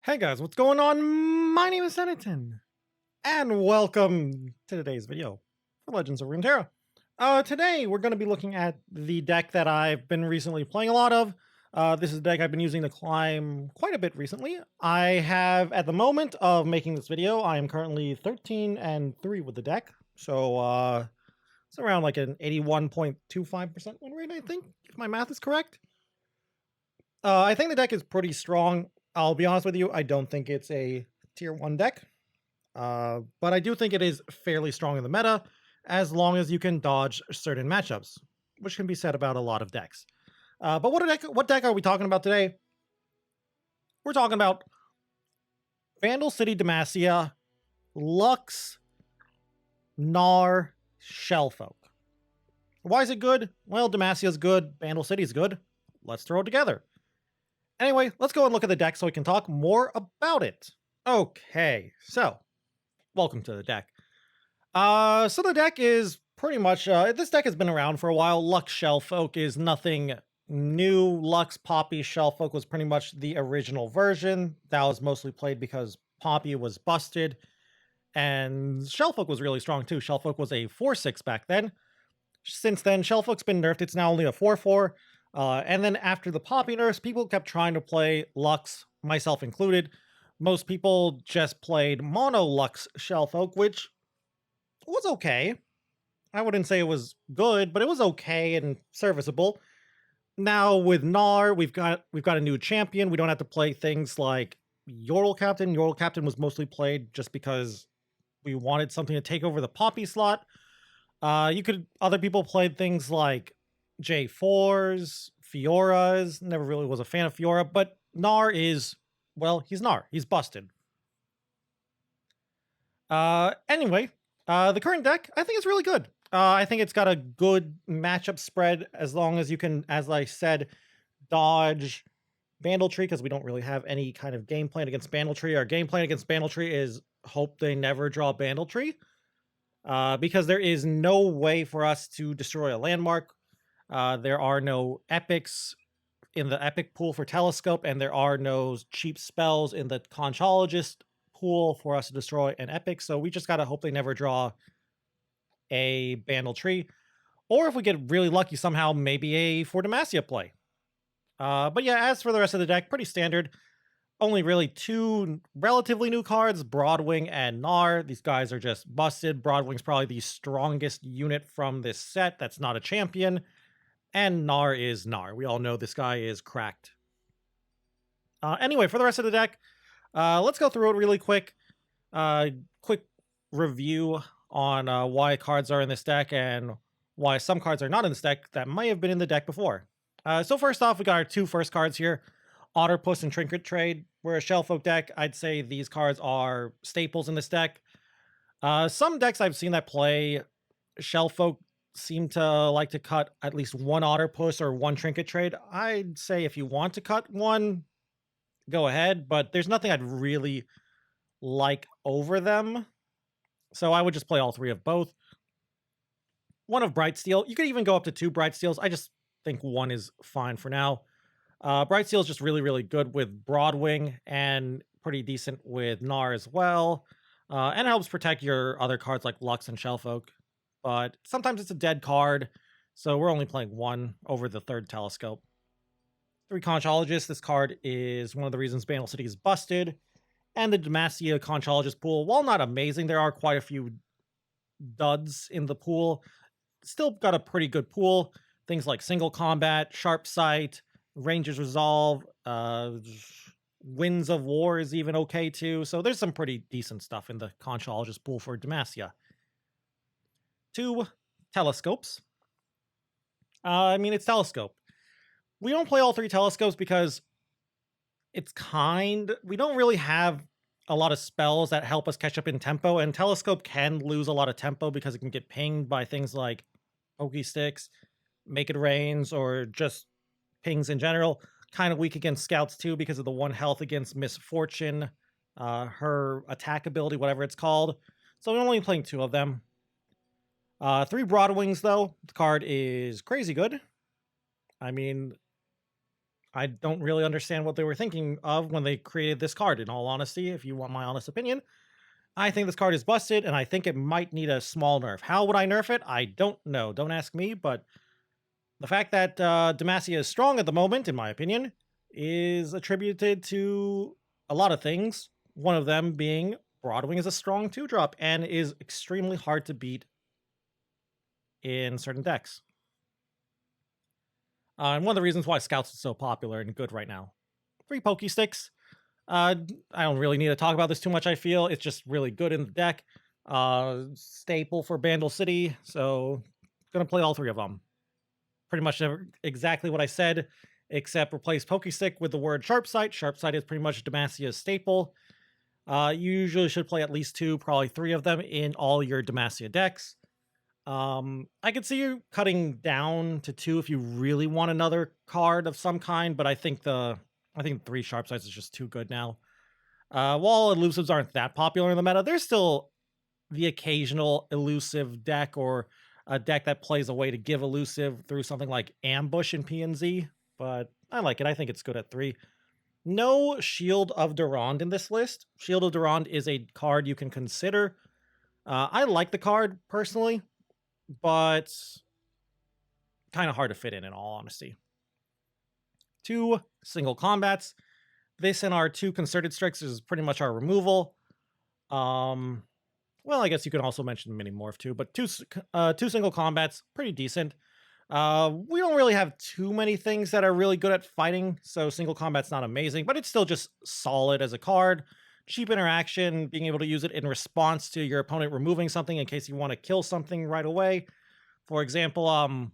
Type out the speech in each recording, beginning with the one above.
Hey guys, what's going on? My name is Zenaton, and welcome to today's video for Legends of Runeterra. Today we're going to be looking at the deck that I've been recently playing a lot of. This is a deck I've been using to climb quite a bit recently. I have, at the moment of making this video, I am currently 13-3 with the deck. So it's around like an 81.25% win rate, I think, if my math is correct. I think the deck is pretty strong. I'll be honest with you, I don't think it's a tier 1 deck. But I do think it is fairly strong in the meta, as long as you can dodge certain matchups, which can be said about a lot of decks. But what deck are we talking about today? We're talking about Vandal City Demacia, Lux, Gnar, Shellfolk. Why is it good? Well, Demacia's good, Vandal City's good. Let's throw it together. Anyway, let's go and look at the deck so we can talk more about it. Okay, so welcome to the deck. So the deck is pretty much, this deck has been around for a while. Lux Shellfolk is nothing new. Lux Poppy Shellfolk was pretty much the original version. That was mostly played because Poppy was busted. And Shellfolk was really strong too. Shellfolk was a 4/6 back then. Since then, Shellfolk's been nerfed. It's now only a 4/4. And then after the Poppy nerfs, people kept trying to play Lux, myself included. Most people just played mono Lux Shellfolk, which was okay. I wouldn't say it was good, but it was okay and serviceable. Now with Gnar, we've got a new champion. We don't have to play things like Yorl Captain. Yorl Captain was mostly played just because we wanted something to take over the Poppy slot. Other people played things like J4s, Fioras. Never really was a fan of Fiora, but Gnar is, well, he's Gnar. He's busted. Anyway, the current deck, I think it's really good. I think it's got a good matchup spread as long as you can, as I said, dodge Bandletree, because we don't really have any kind of game plan against Bandletree. Our game plan against Bandletree is hope they never draw Bandletree, because there is no way for us to destroy a landmark. There are no epics in the epic pool for Telescope, and there are no cheap spells in the Conchologist pool for us to destroy an epic, so we just gotta hope they never draw a Bandletree. Or if we get really lucky somehow, maybe a For Demacia play. But yeah, as for the rest of the deck, pretty standard. Only really two relatively new cards, Broadwing and Gnar. These guys are just busted. Broadwing's probably the strongest unit from this set that's not a champion. And Gnar is Gnar. We all know this guy is cracked. Anyway, for the rest of the deck, let's go through it really quick. Quick review on why cards are in this deck and why some cards are not in this deck that might have been in the deck before. So first off, we got our two first cards here. Otterpuss and Trinket Trade. We're a Shellfolk deck. I'd say these cards are staples in this deck. Some decks I've seen that play Shellfolk seem to like to cut at least one Otterpuss or one Trinket Trade. I'd say if you want to cut one, go ahead, but there's nothing I'd really like over them. So I would just play all three of both. One of Bright Steel. You could even go up to two Bright Steels. I just think one is fine for now. Bright Steel is just really, really good with Broadwing and pretty decent with Gnar as well. And it helps protect your other cards like Lux and Shellfolk. But sometimes it's a dead card, so we're only playing one over the third Telescope. Three Conchologist. This card is one of the reasons Bandle City is busted. And the Demacia Conchologist pool, while not amazing, there are quite a few duds in the pool. Still got a pretty good pool. Things like Single Combat, Sharp Sight, Ranger's Resolve, Winds of War is even okay too. So there's some pretty decent stuff in the Conchologist pool for Demacia. Two Telescopes. It's Telescope. We don't play all three Telescopes because we don't really have a lot of spells that help us catch up in tempo, and Telescope can lose a lot of tempo because it can get pinged by things like Pokey Sticks, Make It Rains, or just pings in general. Kind of weak against Scouts too because of the 1 health against Misfortune, her attack ability, whatever it's called. So we're only playing 2 of them. 3 Broadwings though. The card is crazy good. I don't really understand what they were thinking of when they created this card, in all honesty, if you want my honest opinion. I think this card is busted, and I think it might need a small nerf. How would I nerf it? I don't know. Don't ask me, but the fact that Demacia is strong at the moment, in my opinion, is attributed to a lot of things. One of them being Broadwing is a strong 2-drop and is extremely hard to beat in certain decks. And one of the reasons why Scouts is so popular and good right now. 3 Pokey Sticks. I don't really need to talk about this too much, I feel. It's just really good in the deck. Staple for Bandle City, so gonna play all 3 of them. Pretty much exactly what I said, except replace Pokestick with the word Sharpsight. Sharpsight is pretty much Demacia's staple. You usually should play at least 2, probably 3 of them in all your Demacia decks. I could see you cutting down to 2 if you really want another card of some kind, but I think 3 Sharpsights is just too good now. While elusives aren't that popular in the meta, there's still the occasional elusive deck or a deck that plays a way to give elusive through something like Ambush in PNZ, but I like it. I think it's good at 3. No Shield of Durand in this list. Shield of Durand is a card you can consider. I like the card personally, but kind of hard to fit in all honesty. 2 single combats. This and our 2 concerted strikes is pretty much our removal. Well, I guess you can also mention Mini Morph too, but 2 single combats, pretty decent. We don't really have too many things that are really good at fighting, so single combat's not amazing, but it's still just solid as a card. Cheap interaction, being able to use it in response to your opponent removing something in case you want to kill something right away. For example,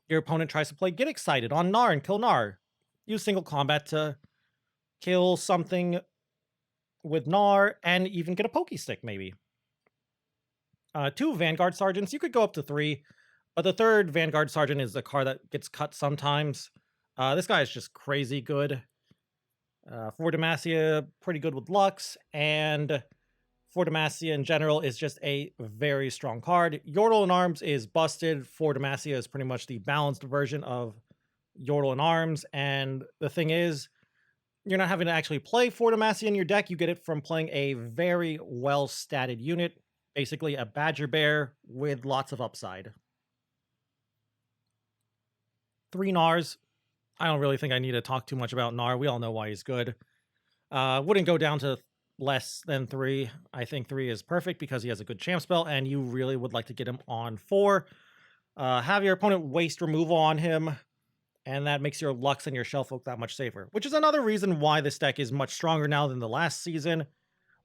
your opponent tries to play Get Excited on Gnar and kill Gnar. Use single combat to kill something with Gnar and even get a Pokestick maybe. 2 Vanguard Sergeants. You could go up to 3, but the 3rd Vanguard Sergeant is the card that gets cut sometimes. This guy is just crazy good. For Demacia, pretty good with Lux, and for Demacia in general is just a very strong card. Yordle in Arms is busted. For Demacia is pretty much the balanced version of Yordle in Arms, and the thing is, you're not having to actually play for Demacia in your deck. You get it from playing a very well-statted unit. Basically a Badger Bear with lots of upside. 3 Gnars. I don't really think I need to talk too much about Gnar. We all know why he's good. Wouldn't go down to less than 3. I think 3 is perfect because he has a good champ spell, and you really would like to get him on 4. Have your opponent waste removal on him, and that makes your Lux and your Shellfolk that much safer. Which is another reason why this deck is much stronger now than the last season,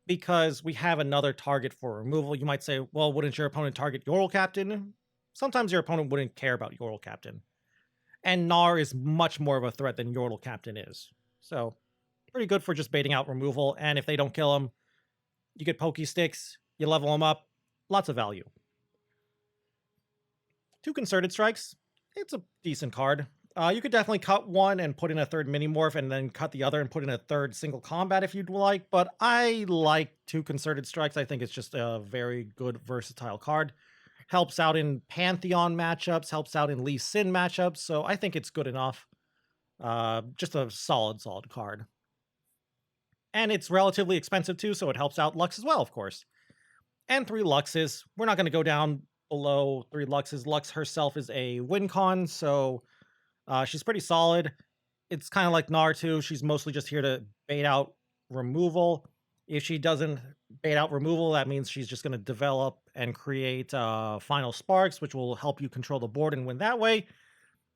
because we have another target for removal. You might say, well, wouldn't your opponent target Yordle Captain? Sometimes your opponent wouldn't care about Yordle Captain. And Gnar is much more of a threat than Yordle Captain is. So, pretty good for just baiting out removal. And if they don't kill him, you get Pokesticks, you level him up. Lots of value. 2 Concerted Strikes. It's a decent card. You could definitely cut one and put in a 3rd mini morph and then cut the other and put in a 3rd single combat if you'd like, but I like 2 Concerted Strikes. I think it's just a very good versatile card. Helps out in Pantheon matchups, helps out in Lee Sin matchups, so I think it's good enough. Just a solid card. And it's relatively expensive too, so it helps out Lux as well, of course. And 3 Luxes. We're not going to go down below 3 Luxes. Lux herself is a win con, so she's pretty solid. It's kind of like Gnar too. She's mostly just here to bait out removal. If she doesn't bait out removal, that means she's just going to develop and create Final Sparks, which will help you control the board and win that way.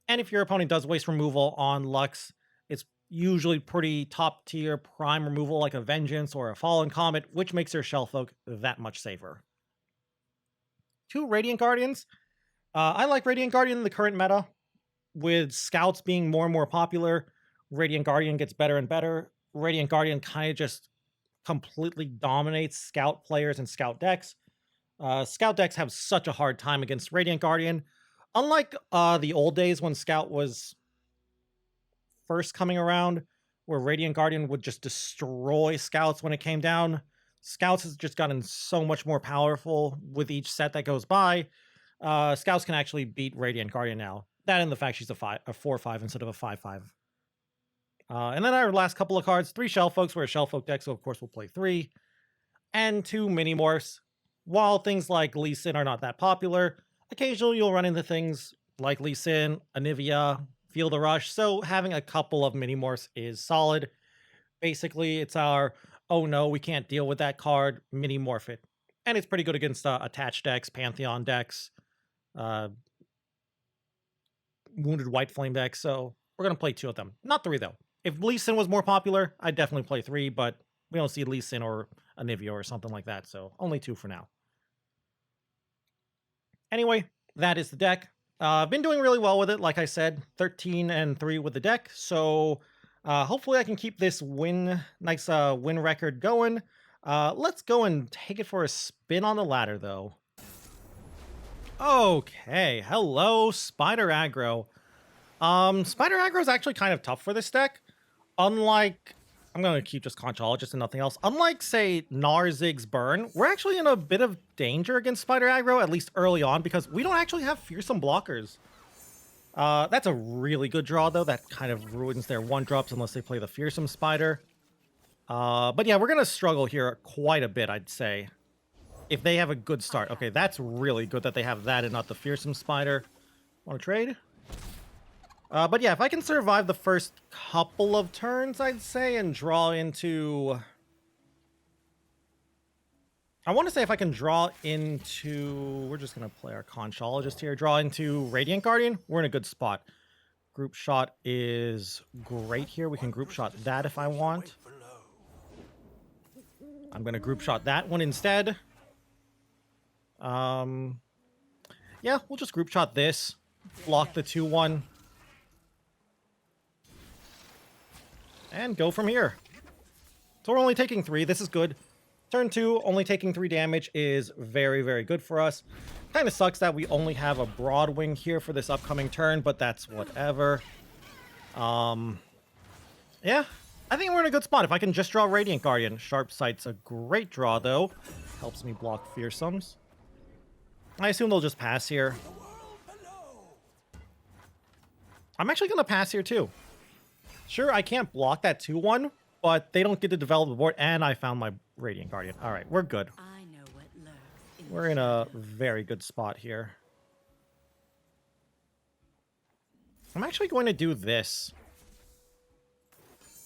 And if your opponent does waste removal on Lux, it's usually pretty top tier prime removal like a Vengeance or a Fallen Comet, which makes your Shellfolk that much safer. 2 Radiant Guardians. I like Radiant Guardian in the current meta. With Scouts being more and more popular, Radiant Guardian gets better and better. Radiant Guardian kind of just completely dominates Scout players and Scout decks. Scout decks have such a hard time against Radiant Guardian. Unlike the old days when Scout was first coming around, where Radiant Guardian would just destroy Scouts when it came down, Scouts has just gotten so much more powerful with each set that goes by. Scouts can actually beat Radiant Guardian now. That and the fact she's a 4/5 instead of a 5/5. And then our last couple of cards, 3 Shellfolks. We're a Shellfolk deck, so of course we'll play 3. And 2 Mini-Morphs. While things like Lee Sin are not that popular, occasionally you'll run into things like Lee Sin, Anivia, Feel the Rush, so having a couple of Mini-Morphs is solid. Basically, it's our, oh no, we can't deal with that card, Mini-Morph it. And it's pretty good against attached decks, Pantheon decks, Wounded White Flame decks, so we're going to play 2 of them. Not 3, though. If Lee Sin was more popular, I'd definitely play 3, but we don't see Lee Sin or Anivia or something like that, so only 2 for now. Anyway, that is the deck. I've been doing really well with it, like I said, 13-3 with the deck, so hopefully I can keep this nice win record going. Let's go and take it for a spin on the ladder, though. Okay, hello, Spider Aggro. Spider Aggro is actually kind of tough for this deck. Unlike, I'm going to keep just Conchologist and nothing else. Unlike, say, Narzig's Burn, we're actually in a bit of danger against Spider Aggro, at least early on, because we don't actually have fearsome blockers. That's a really good draw, though. That kind of ruins their 1-drops unless they play the fearsome Spider. But yeah, we're going to struggle here quite a bit, I'd say. If they have a good start. Okay, that's really good that they have that and not the fearsome Spider. Want to trade? But yeah, if I can survive the first couple of turns, I'd say, and draw into... I want to say if I can draw into... We're just going to play our Conchologist here. Draw into Radiant Guardian. We're in a good spot. Group Shot is great here. We can Group Shot that if I want. I'm going to Group Shot that one instead. Yeah, we'll just Group Shot this. Block the 2-1. And go from here. So we're only taking 3. This is good. Turn 2, only taking 3 damage is very, very good for us. Kind of sucks that we only have a Broadwing here for this upcoming turn, but that's whatever. Yeah, I think we're in a good spot. If I can just draw Radiant Guardian. Sharp Sight's a great draw, though. Helps me block Fearsomes. I assume they'll just pass here. I'm actually going to pass here, too. Sure, I can't block that 2-1, but they don't get to develop the board, and I found my Radiant Guardian. All right, we're good. We're in a very good spot here. I'm actually going to do this.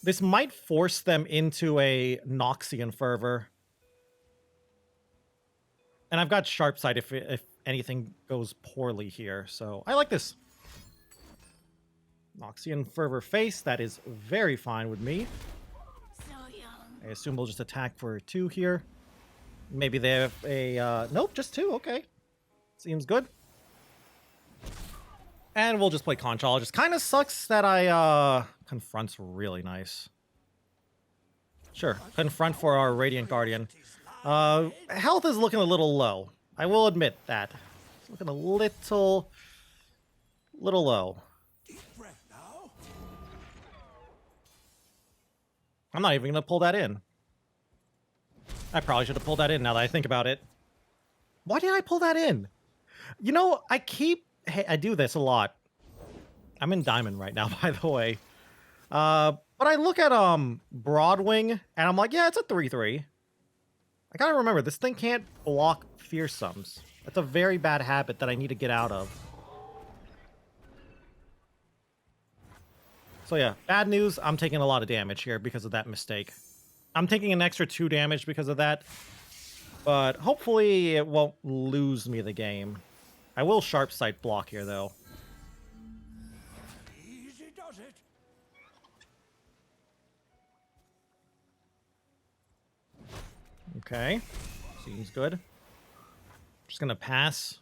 This might force them into a Noxian Fervor. And I've got Sharp Sight if anything goes poorly here, so I like this. Noxian Fervor face, that is very fine with me. I assume we'll just attack for 2 here. Maybe they have a, nope, just 2, okay. Seems good. And we'll just play Conchologist. Kind of sucks that I, Confront's really nice. Sure, Confront for our Radiant Guardian. Health is looking a little low. I will admit that. It's looking a little low. I'm not even going to pull that in. I probably should have pulled that in now that I think about it. Why did I pull that in? You know, I do this a lot. I'm in Diamond right now, by the way. But I look at Broadwing, and I'm like, yeah, it's a 3-3. I gotta remember, this thing can't block Fearsomes. That's a very bad habit that I need to get out of. So yeah, bad news, I'm taking a lot of damage here because of that mistake. I'm taking an extra 2 damage because of that, but hopefully it won't lose me the game. I will Sharp Sight block here, though. Easy does it. Okay, seems good. Just gonna pass.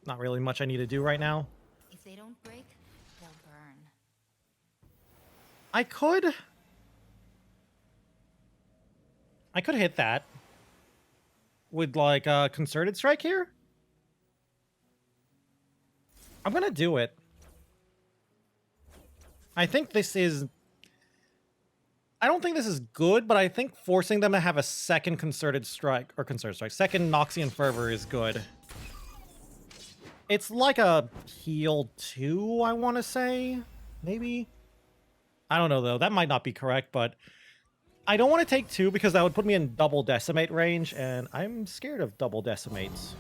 Not really much I need to do right now. If they don't break, they'll burn. I could hit that with like a Concerted Strike here. I'm gonna do it. I think this is... I don't think this is good, but I think forcing them to have a second Concerted Strike, second Noxian Fervor is good. It's like a heal 2, I want to say, maybe. I don't know, though. That might not be correct, but I don't want to take 2 because that would put me in double decimate range, and I'm scared of double decimates.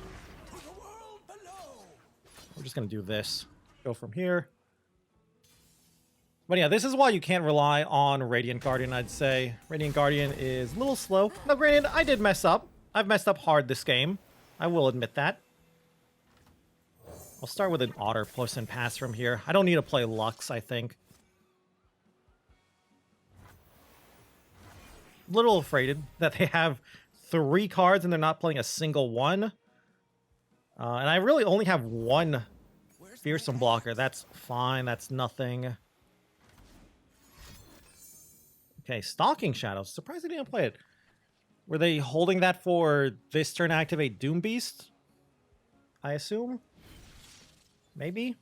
We're just going to do this. Go from here. But yeah, this is why you can't rely on Radiant Guardian, I'd say. Radiant Guardian is a little slow. Now, granted, I did mess up. I've messed up hard this game. I will admit that. I'll start with an Otter Puss and pass from here. I don't need to play Lux, I think. Little afraid that they have 3 cards and they're not playing a single one. And I really only have 1 Fearsome blocker. That's fine. That's nothing. Okay, Stalking Shadows. Surprised they didn't play it. Were they holding that for this turn to activate Doom Beast? I assume? Maybe?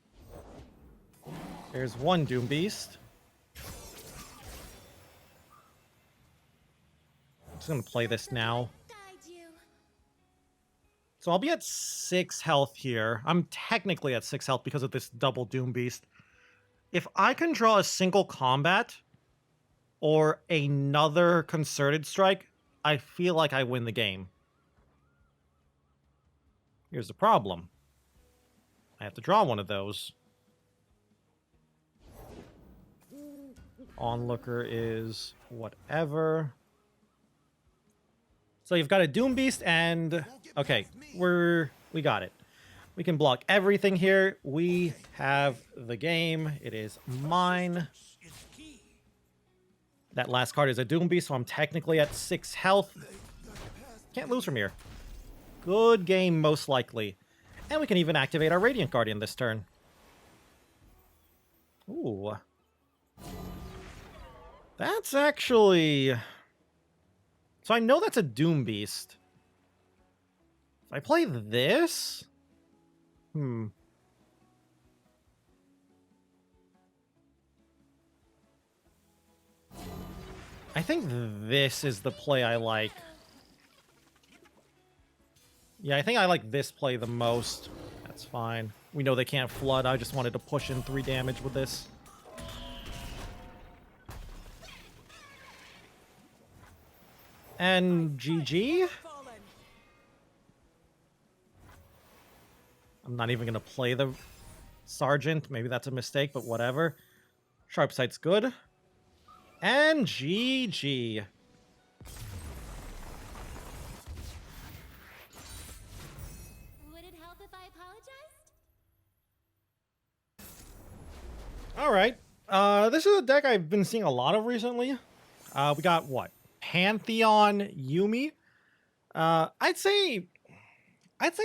There's 1 Doom Beast. I'm just going to play this now. So I'll be at 6 health here. I'm technically at 6 health because of this double Doom Beast. If I can draw a single combat or another Concerted Strike, I feel like I win the game. Here's the problem. I have to draw one of those. Onlooker is whatever. So you've got a Doom Beast and... Okay, we got it. We can block everything here. We have the game. It is mine. That last card is a Doom Beast, so I'm technically at 6 health. Can't lose from here. Good game, most likely. And we can even activate our Radiant Guardian this turn. Ooh. That's actually... So I know that's a Doom Beast. If I play this... I think this is the play I like. Yeah, I think I like this play the most. That's fine. We know they can't flood. I just wanted to push in 3 damage with this. And GG? I'm not even going to play the Sergeant. Maybe that's a mistake, but whatever. Sharp Sight's good. And GG. Would it help if I apologized? Alright. This is a deck I've been seeing a lot of recently. We got, what? Pantheon Yuumi. I'd say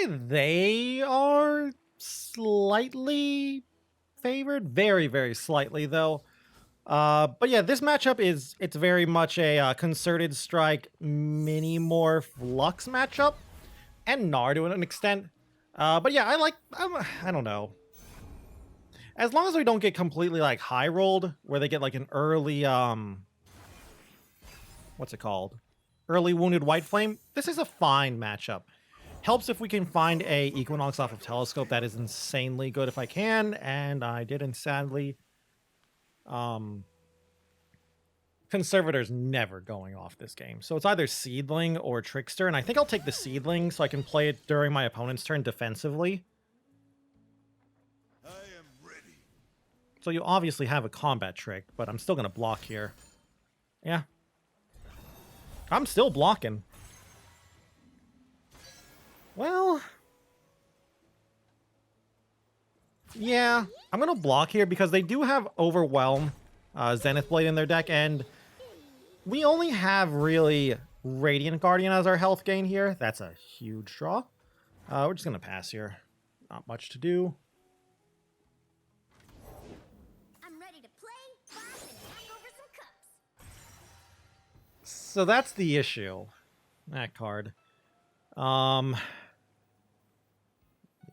they are slightly favored. Very, very slightly, though. But yeah, this matchup it's very much a Concerted Strike mini morph Lux matchup, and Gnar to an extent. But yeah, I don't know. As long as we don't get completely like high rolled, where they get like an early what's it called? Early Wounded White Flame. This is a fine matchup. Helps if we can find a Equinox off of Telescope. That is insanely good if I can, and I didn't, sadly. Conservator's never going off this game. So it's either Seedling or Trickster, and I think I'll take the Seedling so I can play it during my opponent's turn defensively. I am ready. So you obviously have a combat trick, but I'm still going to block here. Yeah. I'm still blocking. Well... yeah, I'm going to block here because they do have Overwhelm, Zenith Blade in their deck, and we only have really Radiant Guardian as our health gain here. That's a huge draw. We're just going to pass here. Not much to do. I'm ready to play, boss, and knock over some cups. So that's the issue. That card.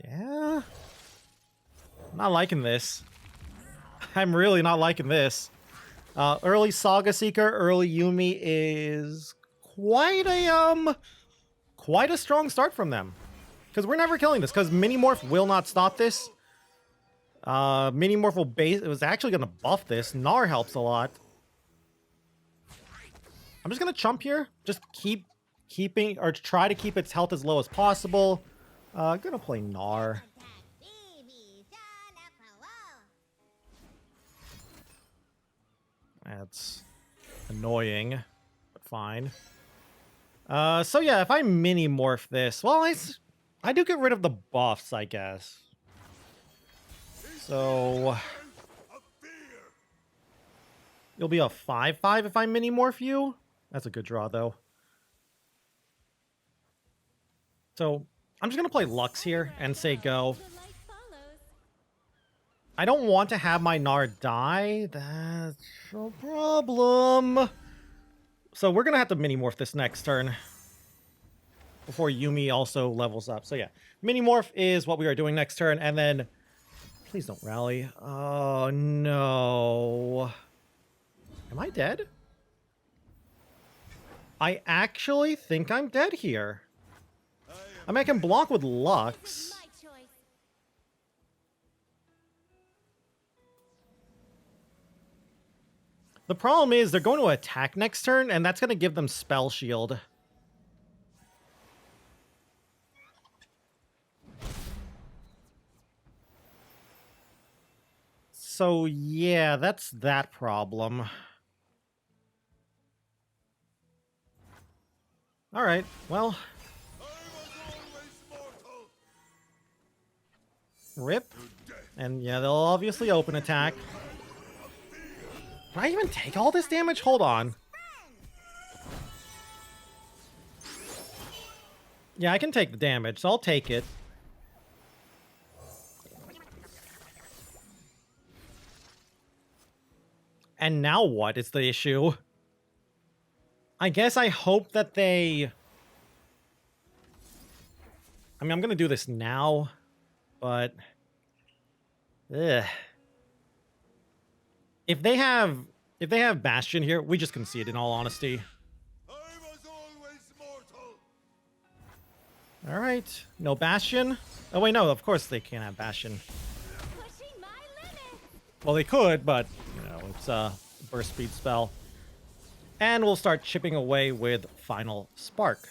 Yeah. Not liking this. I'm really not liking this. Early Saga Seeker, early Yuumi is quite a strong start from them. Because we're never killing this, because Mini Morph will not stop this. Mini Morphle base, it was actually going to buff this. Gnar helps a lot. I'm just going to chump here. Just keeping, or try to keep its health as low as possible. Gonna play Gnar. That's annoying, but fine. So yeah, if I mini morph this, well, I do get rid of the buffs, I guess. So you'll be a 5/5 if I mini morph you. That's a good draw, though. So I'm just gonna play Lux here and say go. I don't want to have my Gnar die. That's a problem. So we're gonna have to mini morph this next turn before Yuumi also levels up. So yeah, mini morph is what we are doing next turn, and then please don't rally. Oh no. Am I dead? I actually think I'm dead here. I mean, I can block with Lux. The problem is they're going to attack next turn, and that's going to give them Spell Shield. So yeah, that's that problem. All right, well. Rip. And yeah, they'll obviously open attack. Did I even take all this damage? Hold on. Yeah, I can take the damage, so I'll take it. And now what is the issue? I guess I hope that they... I mean, I'm gonna do this now, but... Ugh. If they have Bastion here, we just concede, in all honesty. All right, no Bastion. Oh wait, no, of course they can't have Bastion. Well, they could, but you know, it's a burst speed spell. And we'll start chipping away with Final Spark,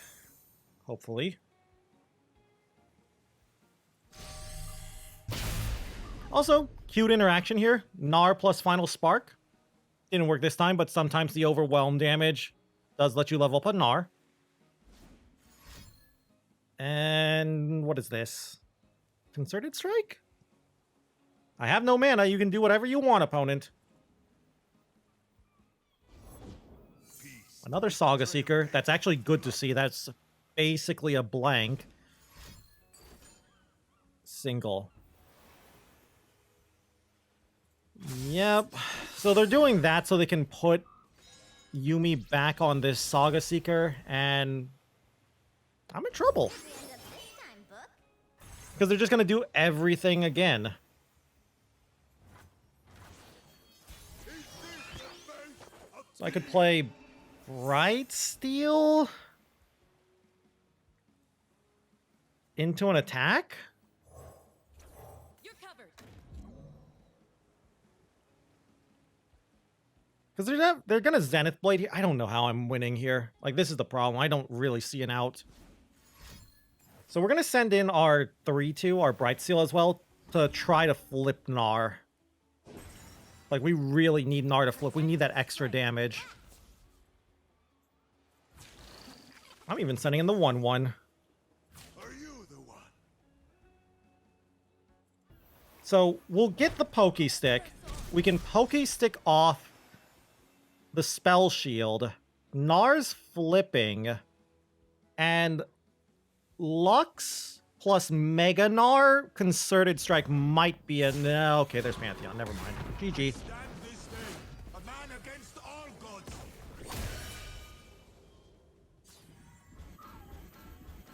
hopefully. Also, cute interaction here. Gnar plus Final Spark. Didn't work this time, but sometimes the overwhelm damage does let you level up a Gnar. And what is this? Concerted Strike? I have no mana. You can do whatever you want, opponent. Another Saga Seeker. That's actually good to see. That's basically a blank. Single. Yep. So they're doing that so they can put Yuumi back on this Saga Seeker, and I'm in trouble. Because they're just going to do everything again. So I could play Bright Steel into an attack? Because they're gonna Zenith Blade here. I don't know how I'm winning here. Like, this is the problem. I don't really see an out. So we're gonna send in our 3/2, our Bright Seal as well, to try to flip Gnar. Like, we really need Gnar to flip. We need that extra damage. I'm even sending in the 1/1. So we'll get the Pokey Stick. We can Pokey Stick off the Spell Shield. Gnar's flipping. And Lux plus Mega Gnar Concerted Strike might be a... No, okay, there's Pantheon. Never mind. GG.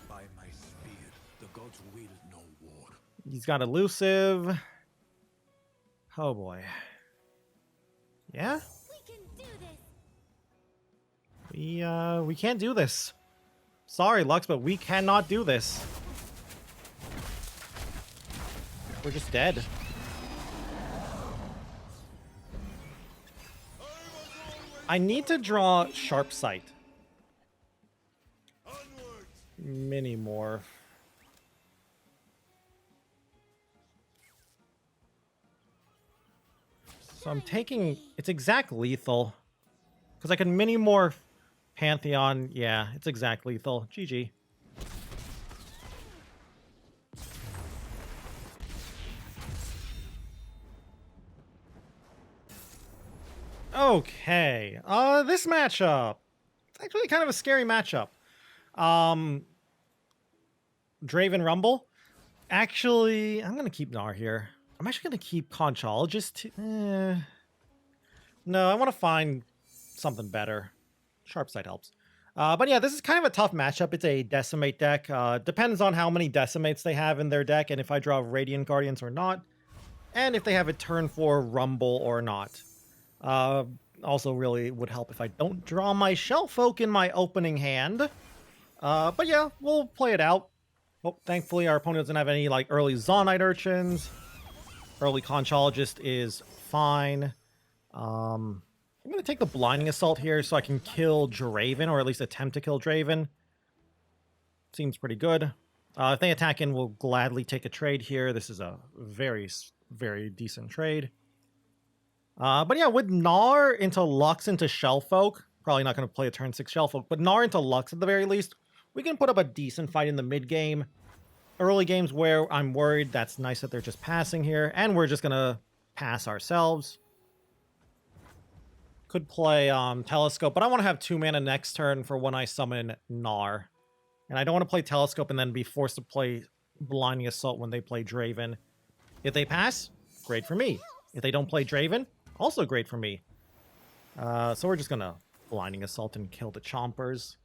By my spear, the gods will know war. He's got elusive. Oh boy. Yeah? We can't do this. Sorry, Lux, but we cannot do this. We're just dead. I need to draw Sharp Sight. Mini Morph. So I'm taking... It's exact lethal. Because I can mini morph Pantheon. Yeah, it's exact lethal. GG. Okay. This matchup. It's actually kind of a scary matchup. Draven Rumble. Actually, I'm gonna keep Gnar here. I'm actually gonna keep Conchologist. No, I want to find something better. Sharp Sight helps. But yeah, this is kind of a tough matchup. It's a Decimate deck. Depends on how many Decimates they have in their deck, and if I draw Radiant Guardians or not, and if they have a turn 4 Rumble or not. Also really would help if I don't draw my Shellfolk in my opening hand. But yeah, we'll play it out. Well, thankfully our opponent doesn't have any like early Zonite Urchins. Early Conchologist is fine. I'm going to take the Blinding Assault here so I can kill Draven, or at least attempt to kill Draven. Seems pretty good. If they attack in, we'll gladly take a trade here. This is a very, very decent trade. But yeah, with Gnar into Lux into Shellfolk, probably not going to play a turn 6 Shellfolk, but Gnar into Lux at the very least, we can put up a decent fight in the mid game. Early games where I'm worried, that's nice that they're just passing here, and we're just going to pass ourselves. Could play Telescope, but I want to have 2 mana next turn for when I summon Gnar. And I don't want to play Telescope and then be forced to play Blinding Assault when they play Draven. If they pass, great for me. If they don't play Draven, also great for me. So we're just going to Blinding Assault and kill the Chompers.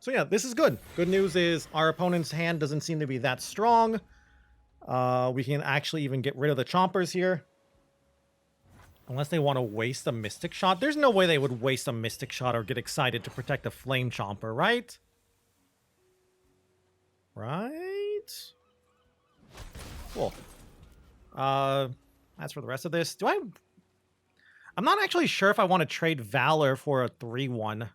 So yeah, this is good. Good news is our opponent's hand doesn't seem to be that strong. We can actually even get rid of the Chompers here. Unless they want to waste a Mystic Shot. There's no way they would waste a Mystic Shot or get excited to protect a Flame Chomper, right? Right? Cool. As for the rest of this, I'm not actually sure if I want to trade Valor for a 3-1.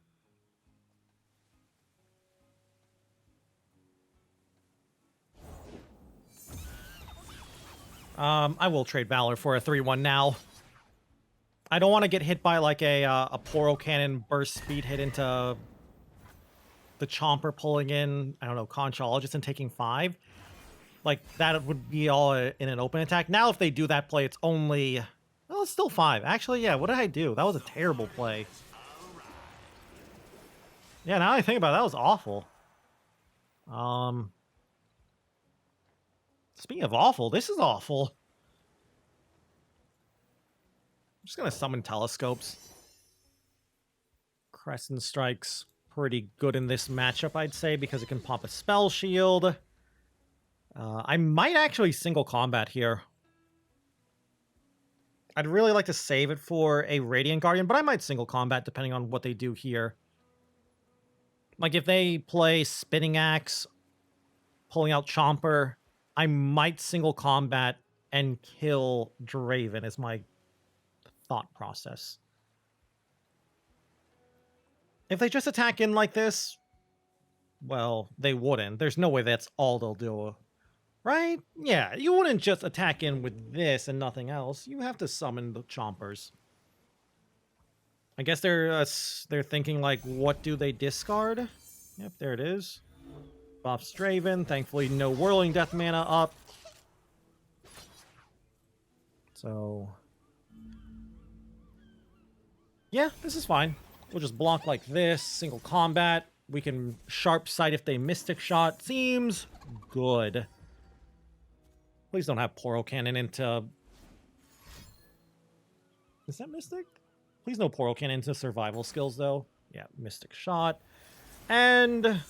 I will trade Valor for a 3-1 now. I don't want to get hit by like a Poro Cannon burst speed hit into the Chomper pulling in, I don't know, Conchologist and taking 5. Like, that would be all in an open attack. Now, if they do that play, it's only... Well, it's still 5. Actually, yeah, what did I do? That was a terrible play. Yeah, now I think about it, that was awful. Speaking of awful, this is awful. I'm just going to summon Telescopes. Crescent Strike's pretty good in this matchup, I'd say, because it can pop a Spell Shield. I might actually single combat here. I'd really like to save it for a Radiant Guardian, but I might single combat depending on what they do here. Like, if they play Spinning Axe, pulling out Chomper, I might single combat and kill Draven is my thought process. If they just attack in like this, well, they wouldn't. There's no way that's all they'll do. Right? Yeah, you wouldn't just attack in with this and nothing else. You have to summon the Chompers. I guess they're thinking, like, what do they discard? Yep, there it is. Buffs Draven. Thankfully, no Whirling Death mana up. So... yeah, this is fine. We'll just block like this. Single combat. We can Sharp Sight if they Mystic Shot. Seems good. Please don't have Poro Cannon into... Is that Mystic? Please no Poro Cannon into survival skills, though. Yeah, Mystic Shot. And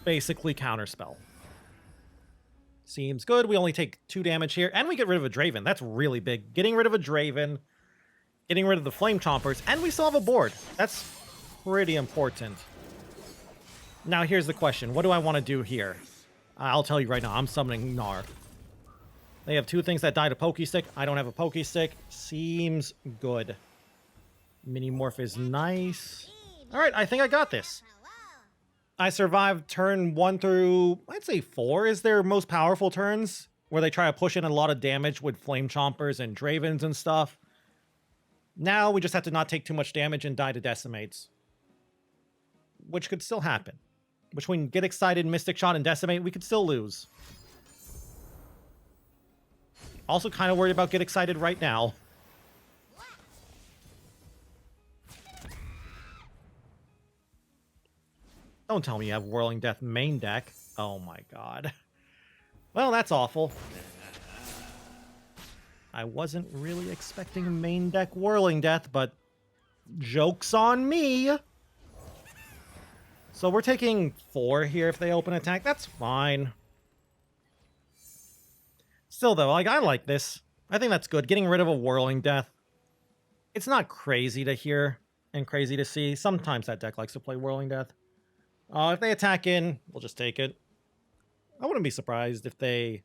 basically Counterspell. Seems good. We only take 2 damage here. And we get rid of a Draven. That's really big. Getting rid of a Draven. Getting rid of the Flame Chompers. And we still have a board. That's pretty important. Now, here's the question. What do I want to do here? I'll tell you right now. I'm summoning Gnar. They have two things that die to Pokey Stick. I don't have a Pokey Stick. Seems good. Mini-morph is nice. Alright, I think I got this. I survived turn 1 through, I'd say 4 is their most powerful turns, where they try to push in a lot of damage with Flame Chompers and Dravens and stuff. Now we just have to not take too much damage and die to Decimates. Which could still happen. Between Get Excited, Mystic Shot, and Decimate, we could still lose. Also kind of worried about Get Excited right now. Don't tell me you have Whirling Death main deck. Oh my god. Well, that's awful. I wasn't really expecting a main deck Whirling Death, but joke's on me. So we're taking 4 here if they open attack. That's fine. Still, though, like, I like this. I think that's good. Getting rid of a Whirling Death. It's not crazy to hear and crazy to see. Sometimes that deck likes to play Whirling Death. If they attack in, we'll just take it. I wouldn't be surprised if they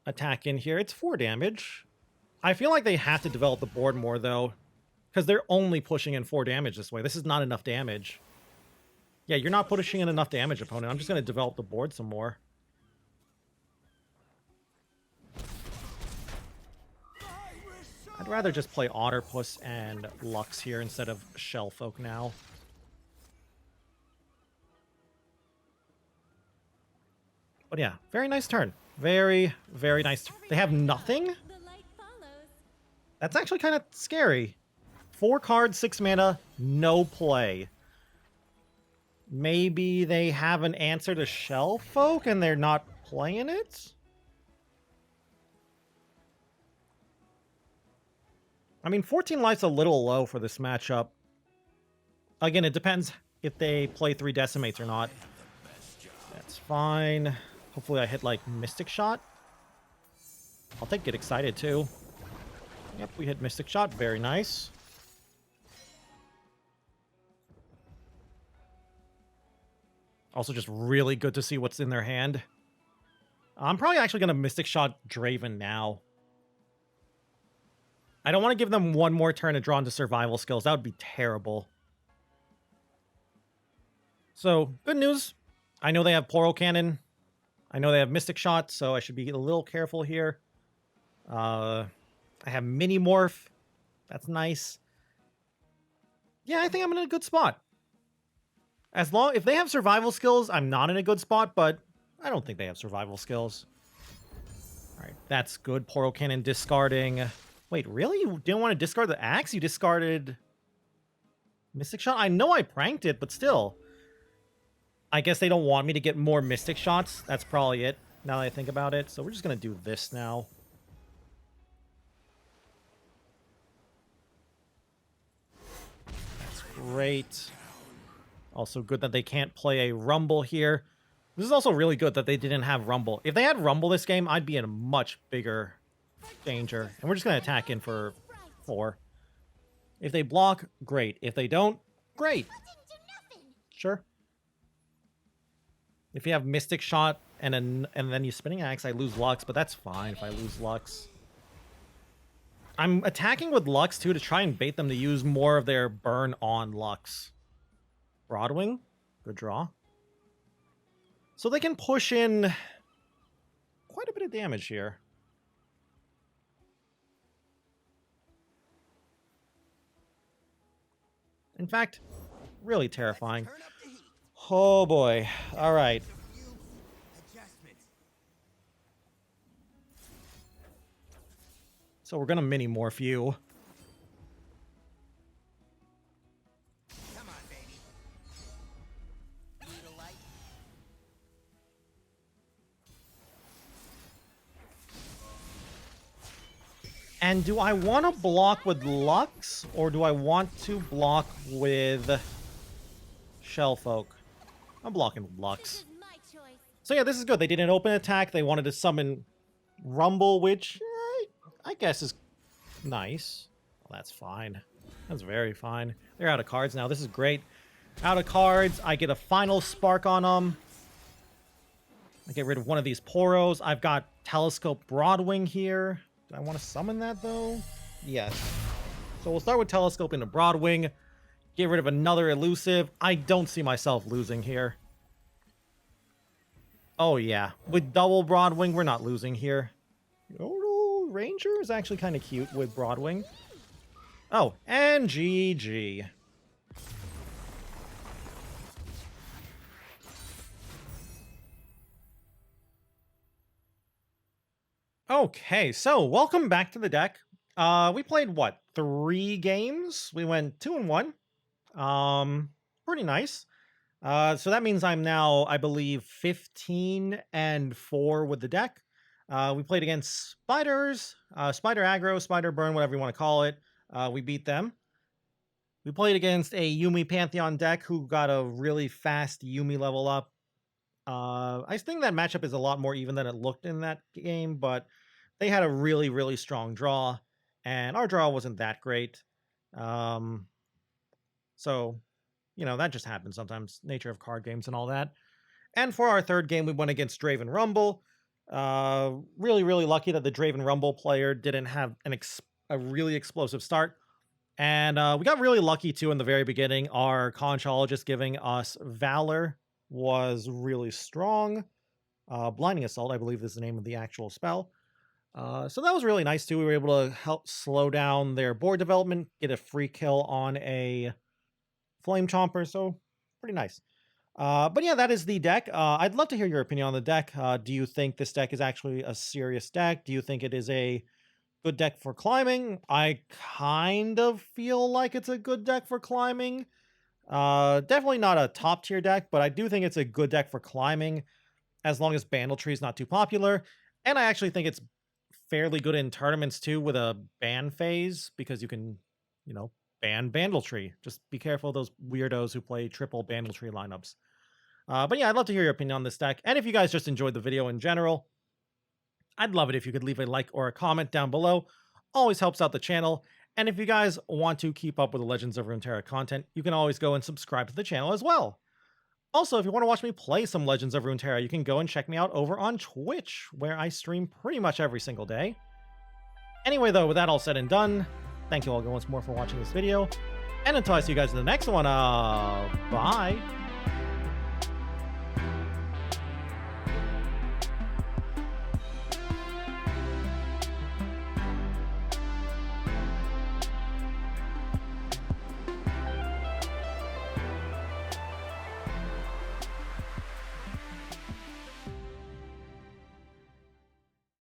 attack in here. It's 4 damage. I feel like they have to develop the board more, though, because they're only pushing in 4 damage this way. This is not enough damage. Yeah, you're not pushing in enough damage, opponent. I'm just going to develop the board some more. I'd rather just play Otterpuss and Lux here instead of Shellfolk now. But yeah, very nice turn. Very, very nice. They have nothing? That's actually kind of scary. 4 cards, 6 mana, no play. Maybe they have an answer to Shellfolk and they're not playing it? I mean, 14 life's a little low for this matchup. Again, it depends if they play 3 Decimates or not. That's fine. Hopefully I hit, like, Mystic Shot. I'll take Get Excited, too. Yep, we hit Mystic Shot. Very nice. Also just really good to see what's in their hand. I'm probably actually going to Mystic Shot Draven now. I don't want to give them one more turn to draw into survival skills. That would be terrible. So, good news. I know they have Poro Cannon. I know they have Mystic Shot, so I should be a little careful here. I have Mini Morph. That's nice. Yeah, I think I'm in a good spot. If they have survival skills, I'm not in a good spot, but I don't think they have survival skills. Alright, that's good. Poro Cannon discarding. Wait, really? You didn't want to discard the axe? You discarded Mystic Shot? I know I pranked it, but still. I guess they don't want me to get more Mystic Shots. That's probably it, now that I think about it. So we're just going to do this now. That's great. Also good that they can't play a Rumble here. This is also really good that they didn't have Rumble. If they had Rumble this game, I'd be in a much bigger danger. And we're just going to attack in for 4. If they block, great. If they don't, great. Sure. If you have Mystic Shot and then you Spinning Axe, I lose Lux, but that's fine if I lose Lux. I'm attacking with Lux, too, to try and bait them to use more of their burn on Lux. Broadwing. Good draw. So they can push in quite a bit of damage here. In fact, really terrifying. Oh boy. All right. So we're going to mini morph you. Come on, baby. Need a light? And do I want to block with Lux, or do I want to block with Shellfolk? I'm blocking with Lux. So yeah, this is good. They did an open attack. They wanted to summon Rumble, which I guess is nice. Well, that's fine. That's very fine. They're out of cards now. This is great. Out of cards. I get a final spark on them. I get rid of one of these Poros. I've got Telescope Broadwing here. Do I want to summon that, though? Yes. So we'll start with Telescope into Broadwing. Get rid of another Elusive. I don't see myself losing here. Oh, yeah. With double Broadwing, we're not losing here. Yodel Ranger is actually kind of cute with Broadwing. Oh, and GG. Okay, so welcome back to the deck. We played, what, 3 games? We went 2-1. Pretty nice. So that means I'm now, I believe, 15-4 with the deck. We played against Spiders, Spider Aggro, Spider Burn, whatever you want to call it. We beat them. We played against a Yuumi Pantheon deck who got a really fast Yuumi level up. I think that matchup is a lot more even than it looked in that game, but they had a really, really strong draw, and our draw wasn't that great. So, you know, that just happens sometimes, nature of card games and all that. And for our third game, we went against Draven Rumble. Really, really lucky that the Draven Rumble player didn't have a really explosive start. And we got really lucky, too, in the very beginning. Our Conchologist giving us Valor was really strong. Blinding Assault, I believe, is the name of the actual spell. So that was really nice, too. We were able to help slow down their board development, get a free kill on a Flame Chomper, so pretty nice. But yeah, that is the deck. I'd love to hear your opinion on the deck. Do you think this deck is actually a serious deck? Do you think it is a good deck for climbing? I kind of feel like it's a good deck for climbing. Definitely not a top tier deck, but I do think it's a good deck for climbing as long as Bandletree is not too popular. And I actually think it's fairly good in tournaments too with a ban phase because you can, you know, ban Bandletree. Just be careful of those weirdos who play triple Bandletree lineups. But yeah, I'd love to hear your opinion on this deck. And if you guys just enjoyed the video in general, I'd love it if you could leave a like or a comment down below. Always helps out the channel. And if you guys want to keep up with the Legends of Runeterra content, you can always go and subscribe to the channel as well. Also, if you want to watch me play some Legends of Runeterra, you can go and check me out over on Twitch, where I stream pretty much every single day. Anyway, though, with that all said and done, thank you all once more for watching this video. And until I see you guys in the next one, bye!